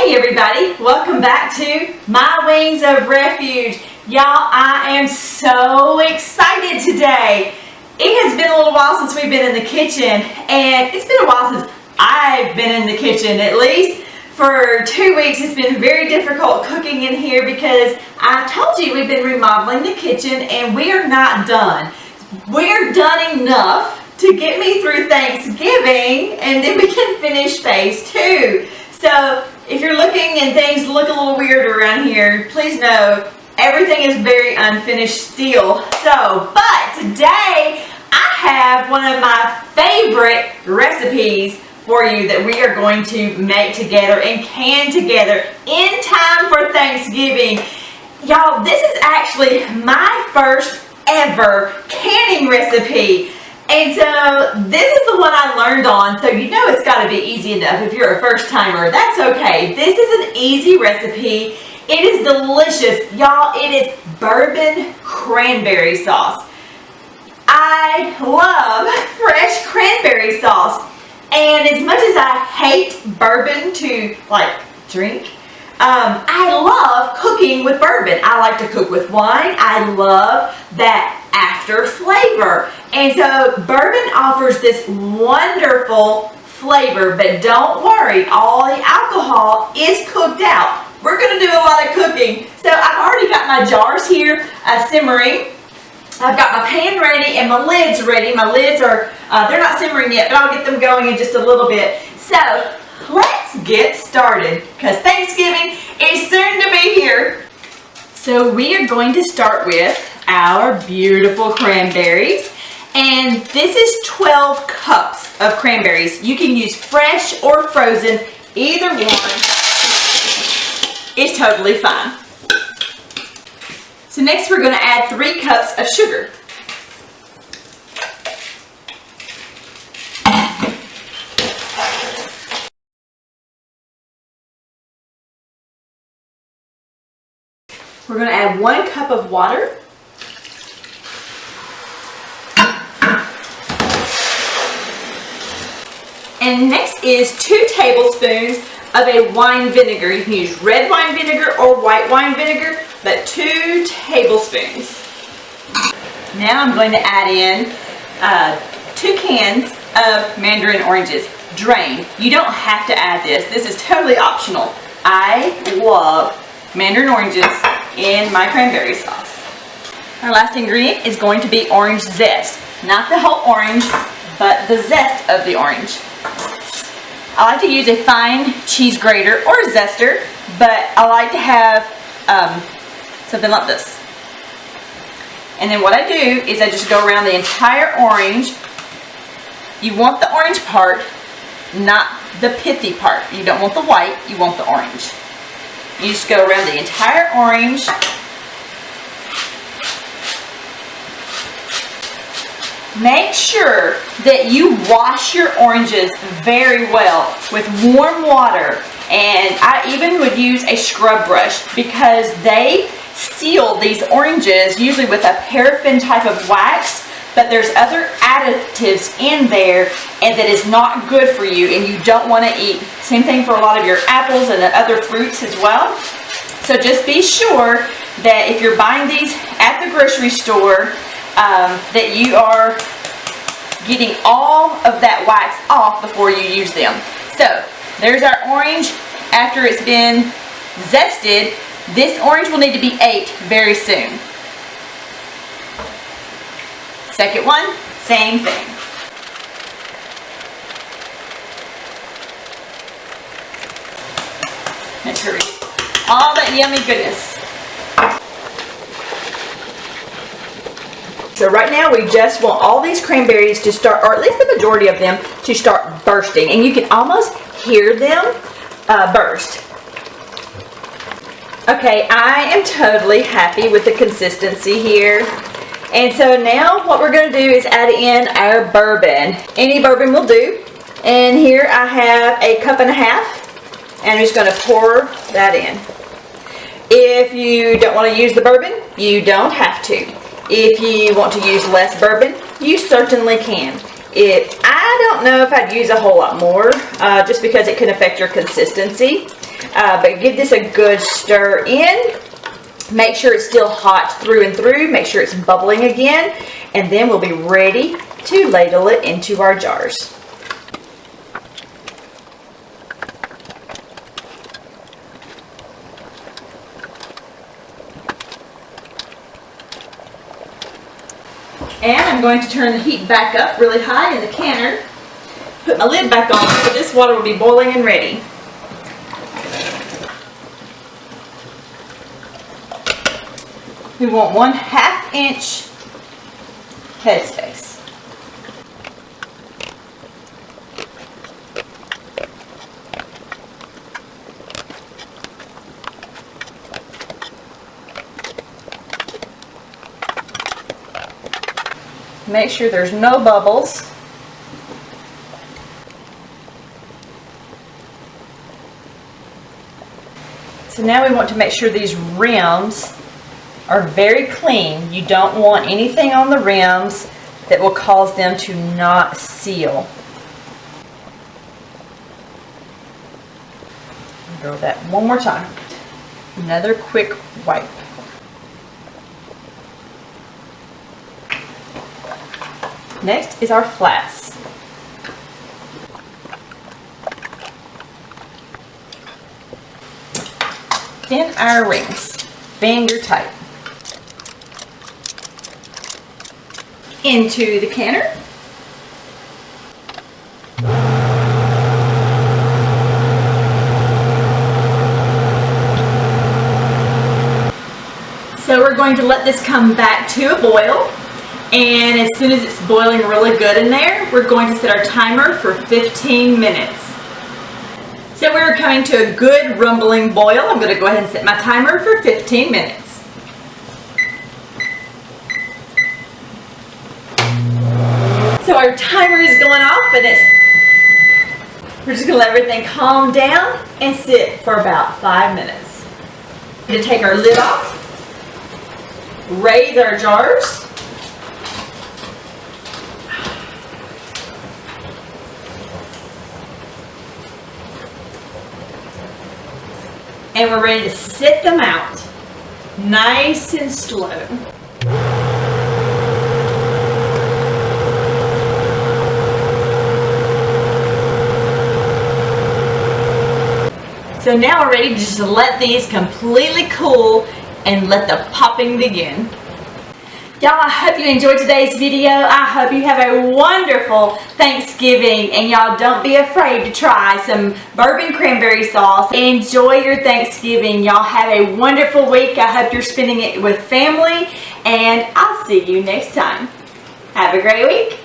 Hey everybody, welcome back to My Wings of Refuge. Y'all, I am so excited today. It has been a little while since we've been in the kitchen, and it's been a while since I've been in the kitchen. At least for 2 weeks it's been very difficult cooking in here because I told you we've been remodeling the kitchen and we are not done. We're done enough to get me through Thanksgiving, and then we can finish phase 2. So if you're looking and things look a little weird around here, please know everything is very unfinished still. But today I have one of my favorite recipes for you that we are going to make together and can together in time for Thanksgiving. Y'all, this is actually my first ever canning recipe. And so this is the one I learned on, so you know it's got to be easy enough if you're a first timer. That's okay. This is an easy recipe. It is delicious. Y'all, it is bourbon cranberry sauce. I love fresh cranberry sauce. And as much as I hate bourbon to drink, I love cooking with bourbon. I like to cook with wine. I love that after flavor. And so bourbon offers this wonderful flavor, but don't worry, all the alcohol is cooked out. We're going to do a lot of cooking. So I've already got my jars here simmering. I've got my pan ready and my lids ready. My lids are, they're not simmering yet, but I'll get them going in just a little bit. So let's get started because Thanksgiving is soon to be here. So we are going to start with our beautiful cranberries. And this is 12 cups of cranberries. You can use fresh or frozen. Either one is totally fine. So next we're going to add 3 cups of sugar. We're going to add 1 cup of water. And next is 2 tablespoons of a wine vinegar. You can use red wine vinegar or white wine vinegar, but 2 tablespoons. Now I'm going to add in 2 cans of mandarin oranges, drained. You don't have to add this. This is totally optional. I love mandarin oranges in my cranberry sauce. Our last ingredient is going to be orange zest. Not the whole orange, but the zest of the orange. I like to use a fine cheese grater or a zester, but I like to have something like this. And then what I do is I just go around the entire orange. You want the orange part, not the pithy part. You don't want the white, you want the orange. You just go around the entire orange. Make sure that you wash your oranges very well with warm water, and I even would use a scrub brush because they seal these oranges usually with a paraffin type of wax, but there's other additives in there and that is not good for you and you don't want to eat. Same thing for a lot of your apples and other fruits as well. So just be sure that if you're buying these at the grocery store, that you are getting all of that wax off before you use them. So there's our orange after it's been zested. This orange will need to be ate very soon. Second one, same thing. Let's hurry. All that yummy goodness. So right now we just want all these cranberries to start, or at least the majority of them, to start bursting. And you can almost hear them burst. Okay, I am totally happy with the consistency here. And so now what we're going to do is add in our bourbon. Any bourbon will do. And here I have 1.5 cups. And I'm just going to pour that in. If you don't want to use the bourbon, you don't have to. If you want to use less bourbon, you certainly can. I don't know if I'd use a whole lot more, just because it can affect your consistency. But give this a good stir in. Make sure it's still hot through and through. Make sure it's bubbling again. And then we'll be ready to ladle it into our jars. And I'm going to turn the heat back up really high in the canner. Put my lid back on so this water will be boiling and ready. We want 1/2 inch headspace. Make sure there's no bubbles. So now we want to make sure these rims are very clean. You don't want anything on the rims that will cause them to not seal. Go that one more time. Another quick wipe. Next is our flats. Then our rings, finger tight. Into the canner. So we're going to let this come back to a boil. And as soon as it's boiling really good in there, we're going to set our timer for 15 minutes. So we're coming to a good rumbling boil. I'm going to go ahead and set my timer for 15 minutes. So our timer is going off and we're just going to let everything calm down and sit for about 5 minutes. We're going to take our lid off, raise our jars, and we're ready to sit them out, nice and slow. So now we're ready to just let these completely cool and let the popping begin. Y'all, I hope you enjoyed today's video. I hope you have a wonderful Thanksgiving, and y'all don't be afraid to try some bourbon cranberry sauce. Enjoy your Thanksgiving. Y'all have a wonderful week. I hope you're spending it with family, and I'll see you next time. Have a great week.